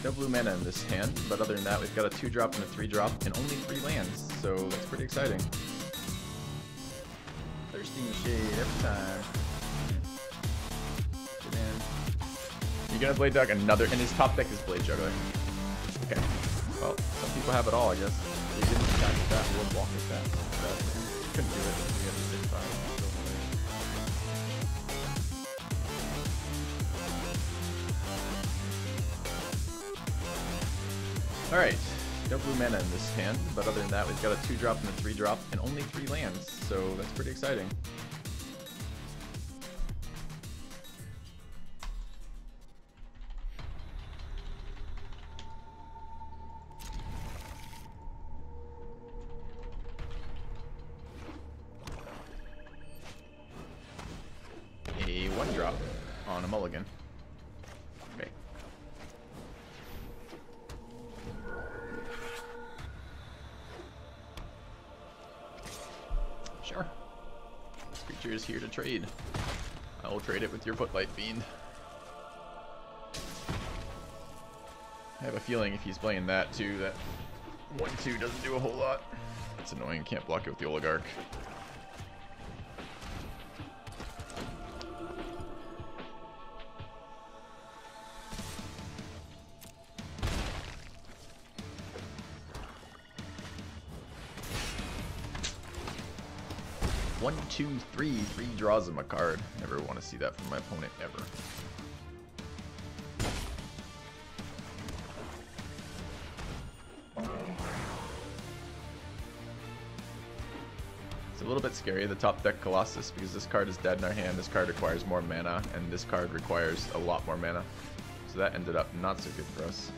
no blue mana in this hand, but other than that, we've got a 2-drop and a 3-drop and only 3 lands, so that's pretty exciting. Thirsting Shade every time. Get in. You're gonna Blade Dog another, and his top deck is Blade Juggler. Okay. Well, some people have it all, I guess. They didn't attack with that or block with that. Couldn't do it. We had to 6-5. Alright, no blue mana in this hand, but other than that, we've got a 2-drop and a 3-drop and only 3 lands, so that's pretty exciting. A 1-drop on a mulligan. Okay. Sure. This creature is here to trade. I will trade it with your Footlight Fiend. I have a feeling if he's playing that too, that 1/2 doesn't do a whole lot. It's annoying, can't block it with the Oligarch. One, two, three draws of a card. Never want to see that from my opponent ever. It's a little bit scary, the top deck Colossus, because this card is dead in our hand, this card requires more mana, and this card requires a lot more mana. So that ended up not so good for us.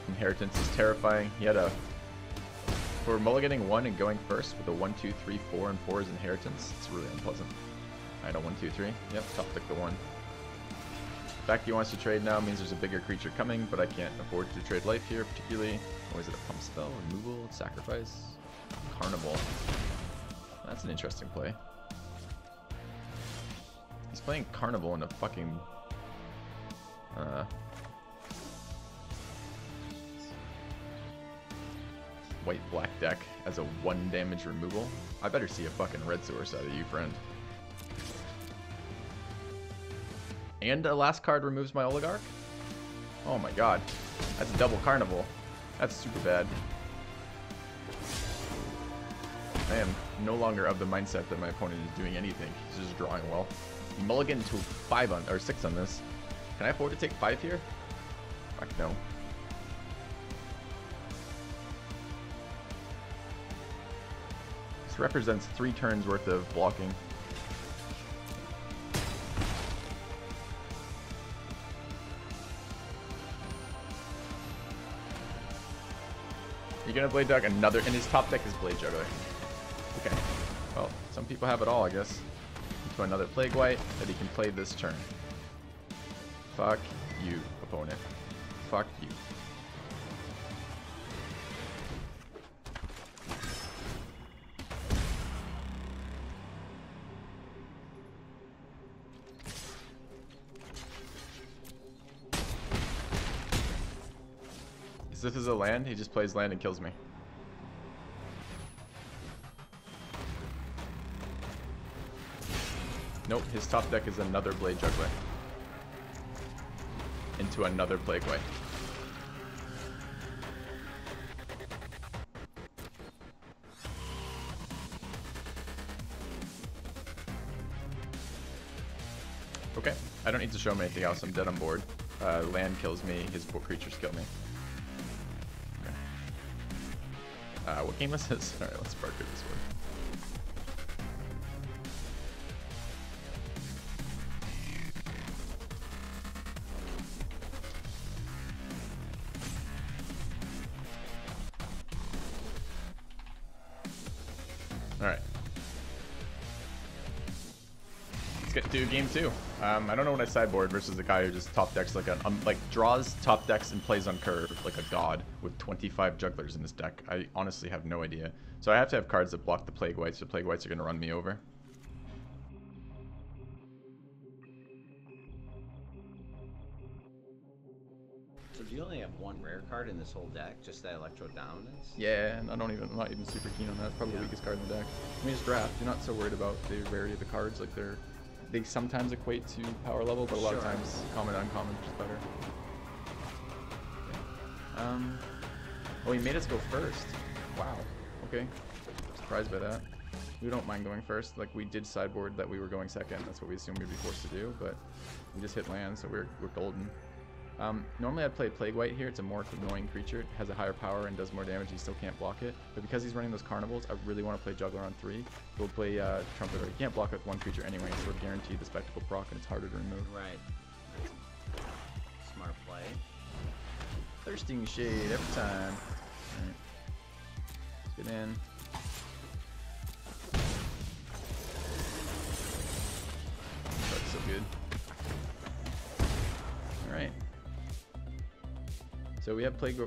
Inheritance is terrifying. He had a... For mulliganing 1 and going first with a 1, 2, 3, 4, and 4 is Inheritance, it's really unpleasant. Alright, a 1, 2, 3. Yep, top deck the 1. The fact he wants to trade now means there's a bigger creature coming, but I can't afford to trade life here, particularly. Or is it a pump spell? Removal? Sacrifice? Carnival. That's an interesting play. He's playing Carnival in a fucking... white-black deck as a 1 damage removal. I better see a fucking red source out of you, friend. And a last card removes my Oligarch? Oh my god. That's a double Carnival. That's super bad. I am no longer of the mindset that my opponent is doing anything. He's just drawing well. You mulligan to 5 on, or 6 on this. Can I afford to take 5 here? Fuck no. This represents 3 turns worth of blocking. You're gonna Blade Dog another, and his top deck is Blade Juggler. Okay. Well, some people have it all, I guess. Into another Plague White that he can play this turn. Fuck you, opponent. Fuck you. If this is a land, he just plays land and kills me. Nope, his top deck is another Blade Juggler. Into another Plague White. Okay, I don't need to show him anything else, I'm dead on board. Land kills me, his creatures kill me. What game is this? Alright, let's spark it this way. Alright. Let's get to game 2. I don't know what I sideboard versus a guy who just top decks like draws, top decks, and plays on curve like a god with 25 jugglers in this deck. I honestly have no idea. So I have to have cards that block the Plague Whites. The Plague Whites are going to run me over. You only have one rare card in this whole deck, just that Electro Dominance? Yeah, and I'm not even super keen on that. It's probably the weakest card in the deck. I mean, just draft. You're not so worried about the rarity of the cards. Like they sometimes equate to power level, but a lot of times common, uncommon, which is better. Okay. Oh, he made us go first. Wow. Okay. Surprised by that. We don't mind going first. Like, we did sideboard that we were going second. That's what we assumed we'd be forced to do, but we just hit land, so we're golden. Normally I'd play Plague White here. It's a more annoying creature. It has a higher power and does more damage. He still can't block it. But because he's running those carnivals, I really want to play Juggler on 3. We'll play Trumpeter. He can't block with one creature anyway, so we're guaranteed the Spectacle proc, and it's harder to remove. Right. Smart play. Thirsting Shade every time. Alright. Let's get in. That's so good. Alright. So we have Plague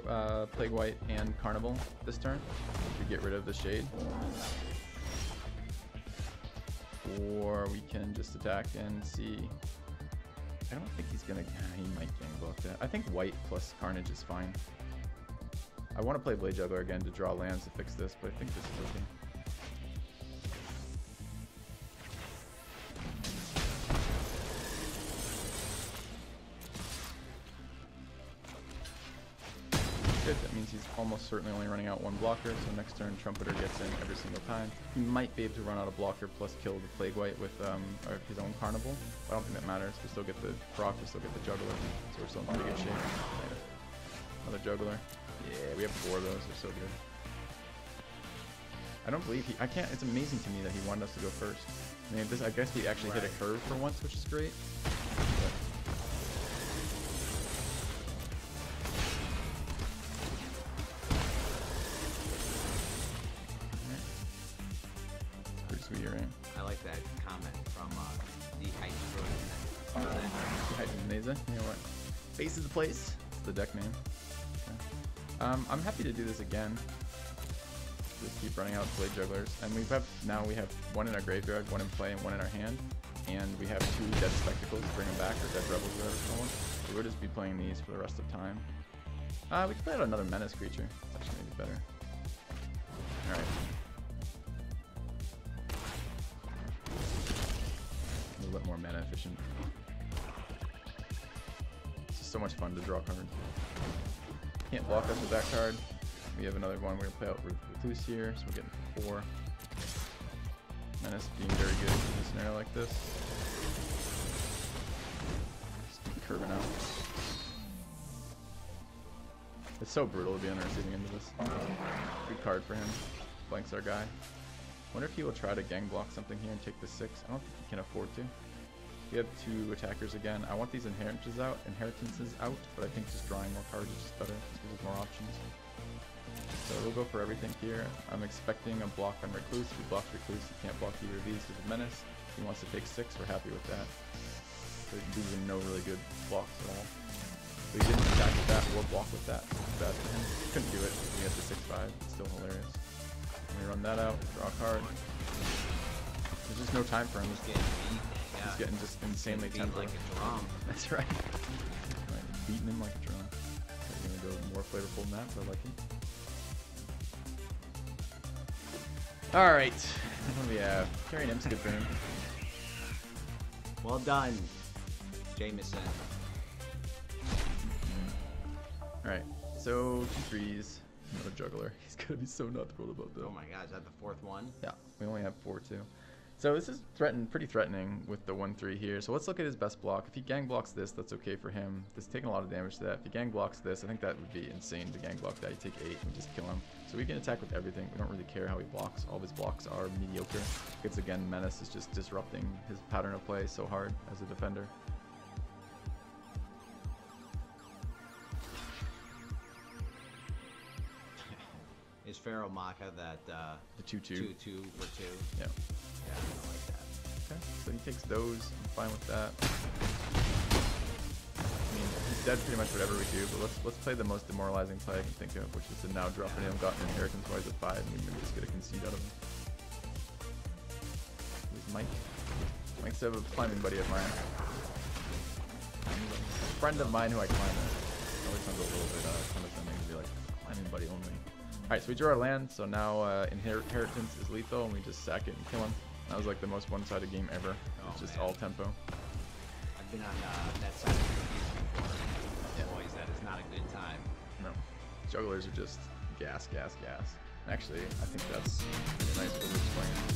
White and Carnival this turn. We get rid of the Shade. Or we can just attack and see. I don't think he's gonna. He might gang block that. I think White plus Carnage is fine. I want to play Blade Juggler again to draw lands to fix this, but I think this is okay. That means he's almost certainly only running out one blocker, so next turn Trumpeter gets in every single time. He might be able to run out a blocker plus kill the Plague White with his own Carnival. I don't think that matters. We still get the proc, we still get the Juggler, so we're still in pretty good shape. Yeah. Another Juggler. Yeah, we have 4 of those. They're so good. I don't believe he. I can't. It's amazing to me that he wanted us to go first. I mean, I guess we actually hit a curve for once, which is great. But I like that comment from Icarus. You know what? Face is the place. It's the deck name. Okay. I'm happy to do this again. Just keep running out Blade Jugglers, and we have one in our graveyard, one in play, and one in our hand, and we have 2 Dead Spectacles to bring them back, or Dead Rebels, whatever it's called. So we'll just be playing these for the rest of time. We can play out another Menace creature. It's actually maybe better. All right. A little bit more mana efficient. It's just so much fun to draw cards. Can't block us with that card. We have another one. We're gonna play out Recluse here, so we're getting 4. Menace being very good in a scenario like this. Just keep curving out. It's so brutal to be on the receiving end of this. Good card for him. Blanks our guy. Wonder if he will try to gang block something here and take the 6. I don't think he can afford to. We have 2 attackers again. I want these inheritances out, but I think just drawing more cards is just better. Just gives us more options. So we'll go for everything here. I'm expecting a block on Recluse. If he blocks Recluse, he can't block either of these with Menace. If he wants to take 6, we're happy with that. But these are no really good blocks at all. But he didn't attack with that or block with that. Bad for him. Couldn't do it. We got the 6/5. It's still hilarious. Let me run that out, draw a card. There's just no time for him. He's getting just insanely tempo. Like a drum. That's right. Beating him like a drum. I'm gonna go more flavorful than that, but I like it. Alright. What do we have? Carrying Imps good for him. Well done, Jameson. Alright. So 2 3s. Another Juggler. He's gonna be so not thrilled about that. Oh my god, is that the 4th one? Yeah, we only have 4 too. So this is pretty threatening with the 1/3 here. So let's look at his best block. If he gang blocks this, that's okay for him. This is taking a lot of damage to that. If he gang blocks this, I think that would be insane to gang block that. You take 8 and just kill him. So we can attack with everything. We don't really care how he blocks. All of his blocks are mediocre. Because again, Menace is just disrupting his pattern of play so hard as a defender. Is Pharaoh Maka that The 2/2. 2/2 for 2? Yeah. Yeah, I don't like that. Okay, so he takes those. I'm fine with that. I mean, he's dead pretty much whatever we do, but let's play the most demoralizing play I can think of, which is to now drop him, got an inheritance wise at 5, and we maybe just get a concede out of him. Who's Mike? Mike's a climbing buddy of mine. A friend of mine who I climb with. always sounds a little bit condescending to be like, climbing buddy only. Alright, so we drew our land, so now Inheritance is lethal, and we just sack it and kill him. That was like the most one-sided game ever. It's just all tempo. I've been on that side of the confused before. Yeah. Boys, that is not a good time. No. Jugglers are just gas, gas, gas. Actually, I think that's a nice overswing.